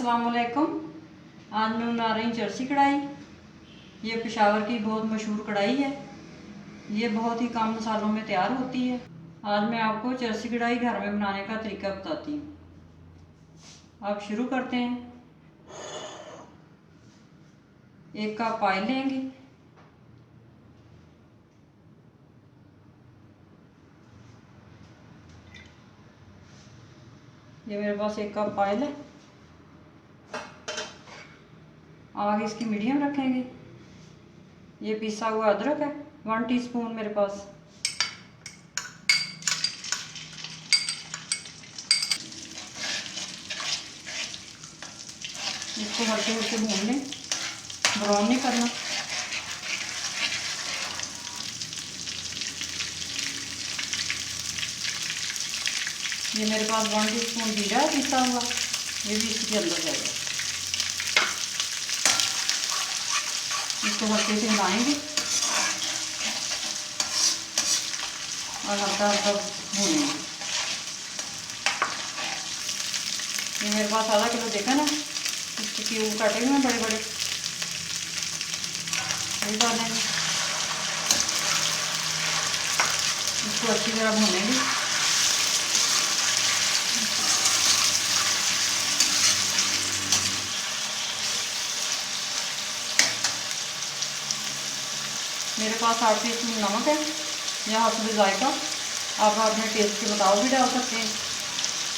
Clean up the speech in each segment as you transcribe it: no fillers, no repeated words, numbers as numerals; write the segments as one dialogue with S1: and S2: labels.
S1: अस्सलाम वालेकुम। आज मैं बना रही हूँ चरसी कढ़ाई। ये पेशावर की बहुत मशहूर कढ़ाई है। ये बहुत ही कम मसालों में तैयार होती है। आज मैं आपको चरसी कढ़ाई घर में बनाने का तरीका बताती हूँ। अब शुरू करते हैं। 1 कप ऑयल लेंगे। ये मेरे पास 1 कप ऑयल है। आग इसकी मीडियम रखेंगे। ये पिसा हुआ अदरक है 1 टीस्पून मेरे पास। इसको हल्के हल्के भून लें, ब्राउन नहीं करना। ये मेरे पास 1 टीस्पून जीरा है पिसा हुआ, ये भी इसके अंदर जाएगा। इसको हल्के से हिलाएंगे और हल्का हल्का भूनेंगे। ये मेरे पास आधा किलो देखा ना, इसके क्यूब काटे हुए हैं बड़े बड़े, ये डालेंगे। इसको अच्छी तरह भूनेंगे। मेरे पास 8 टीस्पून नमक है या हस्बे जायका। आप अपने टेस्ट के मुताबिक भी डाल सकते हैं,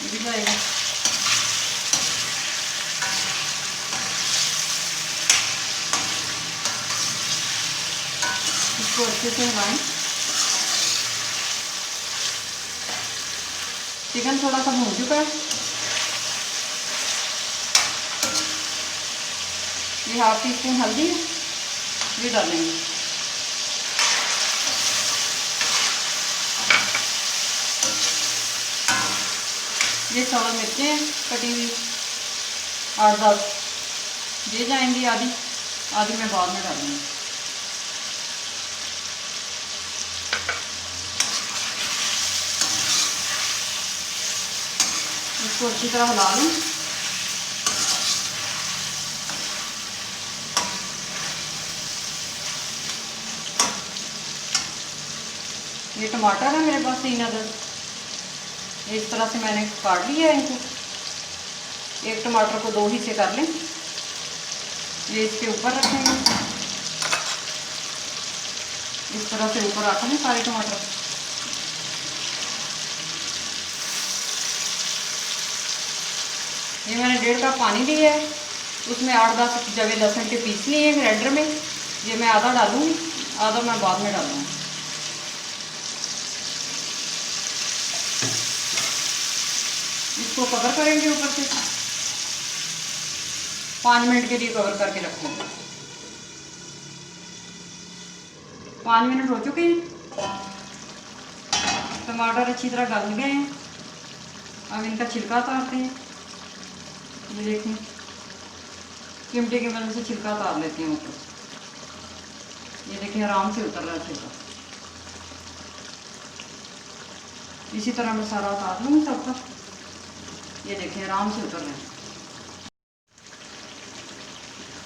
S1: ये भी जाएगा। इसको अच्छे से हिलाएं। चिकन थोड़ा सा भून चुका है। ये 1/2 टीस्पून हल्दी है, ये डालेंगे। ये 7 मिर्चें हैं कटी हुई 8-10, ये जाएंगी। आधी आधी मैं बाद में डालूंगी। इसको अच्छी तरह हिला लें। ये टमाटर है मेरे पास 3 अदर, इस तरह से मैंने काट लिया है इनको। एक टमाटर को 2 हिस्से कर लें। ये इसके ऊपर रखेंगे, इस तरह से ऊपर रख लें सारे टमाटर। ये मैंने 1.5 कप पानी लिया है, उसमें 8-10 जवे लहसुन के पीस लिए हैं ग्राइंडर में। ये मैं आधा डालूंगी, आधा मैं बाद में डालूंगी। इसको कवर करेंगे ऊपर से, 5 मिनट के लिए कवर करके रखेंगे। 5 मिनट हो चुके हैं। टमाटर अच्छी तरह गल गए हैं। अब इनका छिलका उतारते हैं। ये देखें, चिमटे की मदद से छिलका उतार लेते हैं ऊपर। ये देखें आराम से उतर रहा है छिलका। इसी तरह मैं सारा उतार लूँगी सबका। ये देखें आराम से उतर रहे हैं।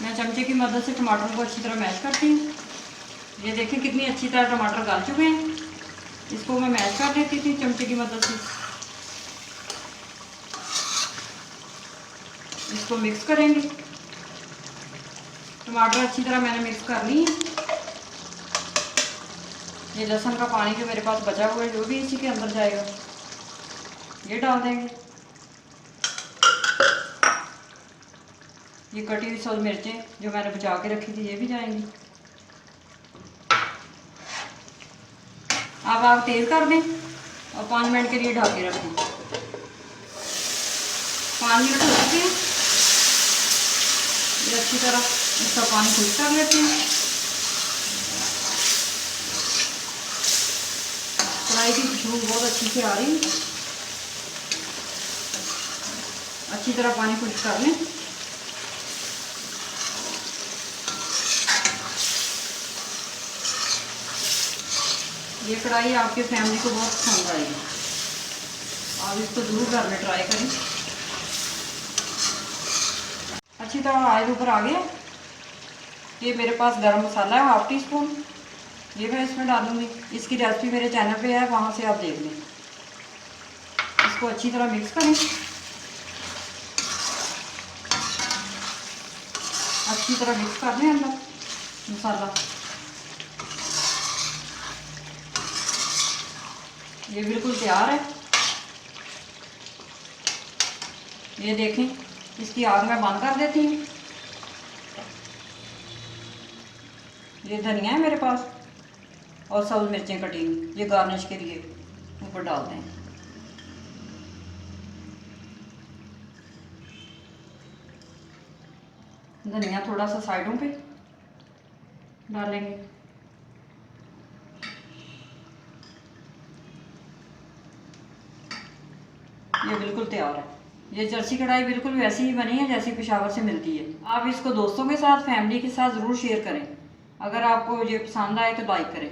S1: मैं चमचे की मदद से टमाटर को अच्छी तरह मैश करती हूँ। ये देखें कितनी अच्छी तरह टमाटर गल चुके हैं। इसको मैं मैश कर लेती थी चमचे की मदद से। इसको मिक्स करेंगे। टमाटर अच्छी तरह मैंने मिक्स कर ली है। ये लहसुन का पानी जो मेरे पास बचा हुआ है, जो भी इसी के अंदर जाएगा, ये डाल देंगे। ये कटी हुई 100 मिर्चें जो मैंने बचा के रखी थी, ये भी जाएंगी। अब आप तेज़ कर दें और 5 मिनट के लिए ढक के रख दें। 5 मिनट हो चुके हैं। ये अच्छी तरह इसका पानी खुश्क कर लेते हैं। कढ़ाई की खुशबू बहुत अच्छी से आ रही है। अच्छी तरह पानी खुश्क कर लें। ये कढ़ाई आपके फैमिली को बहुत पसंद आएगी। आप इसको ज़रूर घर में ट्राई करें। अच्छी तरह ऑयल ऊपर आ गया। ये मेरे पास गरम मसाला है 1/2 टीस्पून, ये मैं इसमें डालूंगी। इसकी रेसिपी मेरे चैनल पे है, वहाँ से आप देख लें। इसको अच्छी तरह मिक्स करें, अच्छी तरह मिक्स कर लें अंदर मसाला। ये बिल्कुल तैयार है। ये देखें, इसकी आग मैं बंद कर देती हूँ। ये धनिया है मेरे पास और सब्ज़ मिर्चें कटी हुई, ये गार्निश के लिए ऊपर डालते हैं। धनिया थोड़ा सा साइडों पे डालेंगे। ये बिल्कुल तैयार है। ये चरसी कढ़ाई बिल्कुल वैसी ही बनी है जैसी पेशावर से मिलती है। आप इसको दोस्तों के साथ, फैमिली के साथ ज़रूर शेयर करें। अगर आपको ये पसंद आए तो लाइक करें।